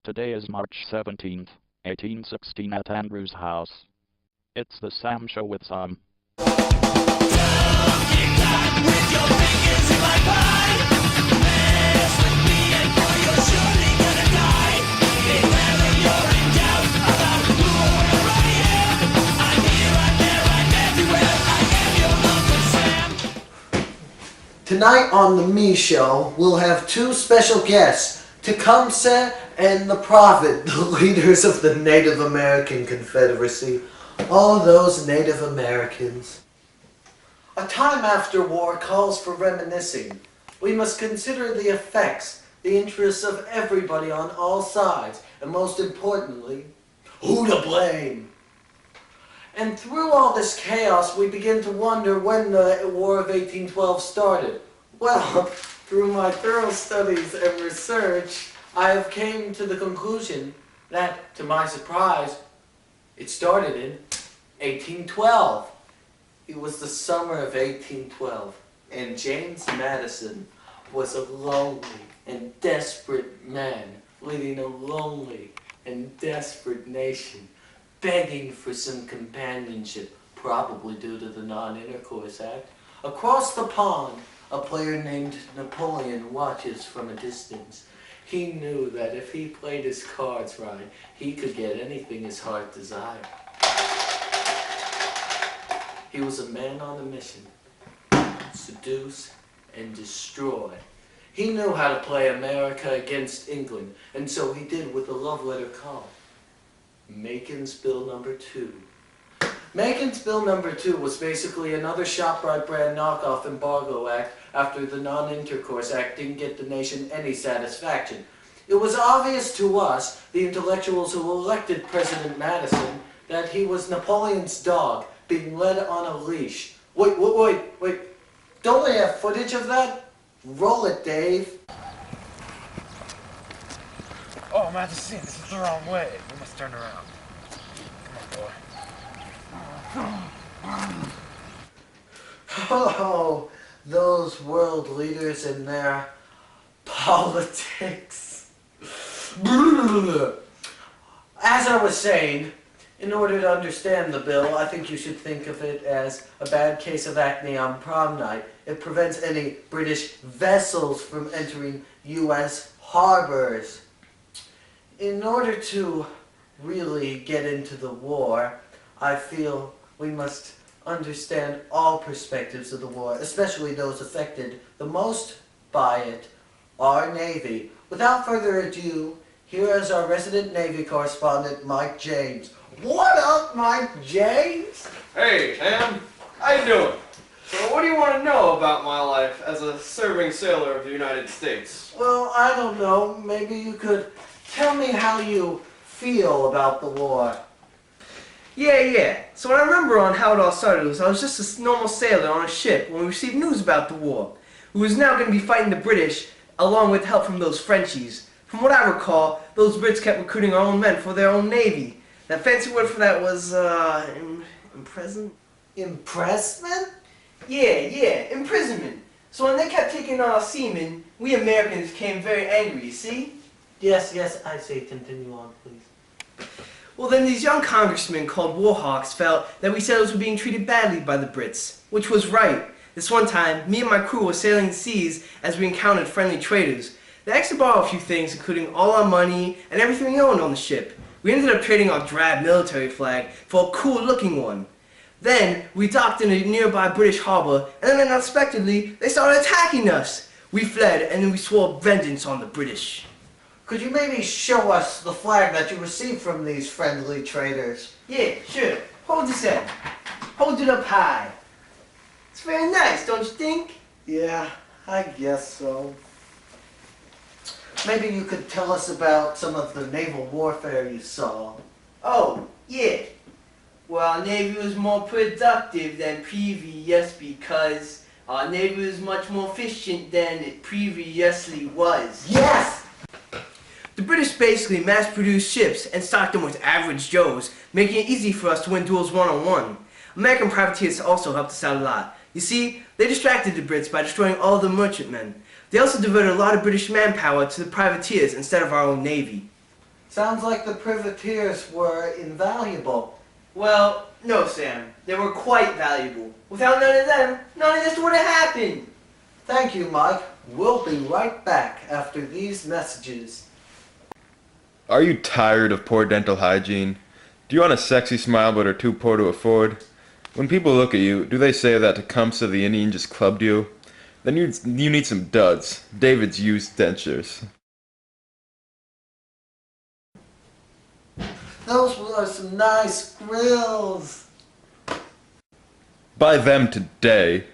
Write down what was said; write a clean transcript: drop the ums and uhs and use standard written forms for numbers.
Today is March 17th, 1816 at Andrew's house. It's the Sam Show with Sam. Tonight on the Me Show, we'll have two special guests, Tecumseh and the Prophet, the leaders of the Native American Confederacy. All those Native Americans. A time after war calls for reminiscing. We must consider the effects, the interests of everybody on all sides, and most importantly, who to blame. And through all this chaos, we begin to wonder when the War of 1812 started. Well, through my thorough studies and research, I have came to the conclusion that, to my surprise, it started in 1812. It was the summer of 1812, and James Madison was a lonely and desperate man leading a lonely and desperate nation, begging for some companionship, probably due to the Non-Intercourse Act. Across the pond, a player named Napoleon watches from a distance. He knew that if he played his cards right, he could get anything his heart desired. He was a man on a mission, seduce and destroy. He knew how to play America against England, and so he did with a love letter called Macon's Bill No. 2. Macon's Bill No. 2 was basically another ShopRite brand knockoff embargo act after the Non-Intercourse Act didn't get the nation any satisfaction. It was obvious to us, the intellectuals who elected President Madison, that he was Napoleon's dog being led on a leash. Wait. Don't we have footage of that? Roll it, Dave. Oh, Madison, this is the wrong way. We must turn around. Come on, boy. Oh, those world leaders and their politics. As I was saying, in order to understand the bill, I think you should think of it as a bad case of acne on prom night. It prevents any British vessels from entering U.S. harbors. In order to really get into the war, I feel we must understand all perspectives of the war, especially those affected the most by it, our Navy. Without further ado, here is our resident Navy correspondent, Mike James. What up, Mike James? Hey, Sam. How you doing? So what do you want to know about my life as a serving sailor of the United States? Well, I don't know. Maybe you could tell me how you feel about the war. Yeah. So what I remember on how it all started was I was just a normal sailor on a ship when we received news about the war. We was now going to be fighting the British along with help from those Frenchies. From what I recall, those Brits kept recruiting our own men for their own navy. That fancy word for that was, imprisonment? Impressment? Yeah, imprisonment. So when they kept taking on our seamen, we Americans became very angry, you see? Yes, I see. Continue on, please. Well, then these young congressmen called warhawks felt that we sailors were being treated badly by the Brits, which was right. This one time, me and my crew were sailing the seas as we encountered friendly traders. They asked to borrow a few things, including all our money and everything we owned on the ship. We ended up trading our drab military flag for a cool-looking one. Then, we docked in a nearby British harbor, and then unexpectedly, they started attacking us. We fled, and then we swore vengeance on the British. Could you maybe show us the flag that you received from these friendly traders? Yeah, sure. Hold this up. Hold it up high. It's very nice, don't you think? Yeah, I guess so. Maybe you could tell us about some of the naval warfare you saw. Oh, yeah. Well, our Navy was more productive than previous because our Navy was much more efficient than it previously was. Yes! The British basically mass-produced ships and stocked them with average Joes, making it easy for us to win duels one-on-one. American privateers also helped us out a lot. You see, they distracted the Brits by destroying all the merchantmen. They also diverted a lot of British manpower to the privateers instead of our own Navy. Sounds like the privateers were invaluable. Well, no, Sam. They were quite valuable. Without none of them, none of this would have happened. Thank you, Mike. We'll be right back after these messages. Are you tired of poor dental hygiene? Do you want a sexy smile but are too poor to afford? When people look at you, do they say that Tecumseh the Indian just clubbed you? Then you need some duds. David's used dentures. Those were some nice grills. Buy them today.